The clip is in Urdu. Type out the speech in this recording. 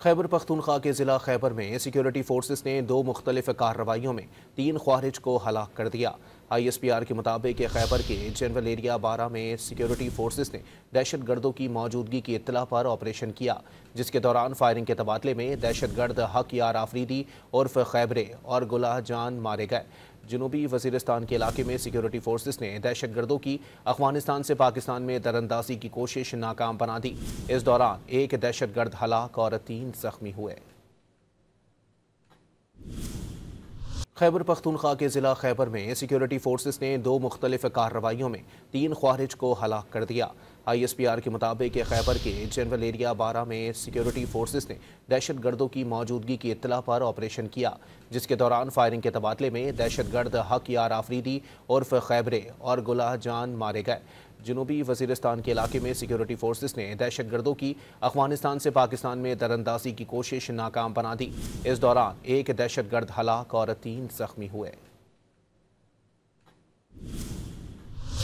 خیبر پختونخوا کے ضلع خیبر میں سیکیورٹی فورسز نے 2 مختلف کارروائیوں میں 3 خوارج کو ہلاک کر دیا۔ آئی ایس پی آر کے مطابق خیبر کے جنرل ایریا 12 میں سیکیورٹی فورسز نے دہشت گردوں کی موجودگی کی اطلاع پر آپریشن کیا، جس کے دوران فائرنگ کے تبادلے میں دہشت گرد حق یار آفریدی عرف خیبرے اور گلہ جان مارے گئے۔ جنوبی وزیرستان کے علاقے میں سیکیورٹی فورسز نے دہشت گردوں کی افغانستان سے پاکستان میں دراندازی کی کوشش ناکام بنا دی۔ اس دوران ایک دہشت گرد ہلاک اور 3 زخمی ہوئے۔ خیبر پختونخوا کے ضلع خیبر میں سیکیورٹی فورسز نے 2 مختلف کارروائیوں میں 3 خوارج کو ہلاک کر دیا۔ آئی ایس پی آر کے مطابق خیبر کے جنرل ایریا 12 میں سیکیورٹی فورسز نے دہشت گردوں کی موجودگی کی اطلاع پر آپریشن کیا، جس کے دوران فائرنگ کے تبادلے میں دہشت گرد حق یار آفریدی عرف خیبرے اور گلہ جان مارے گئے۔ جنوبی وزیرستان کے علاقے میں سیکیورٹی فورسز نے دہشت گردوں کی افغانستان سے پاکستان میں دراندازی کی کوشش ناکام بنا دی۔ اس دوران ایک دہشت گرد ہلاک اور 3 زخمی ہوئے۔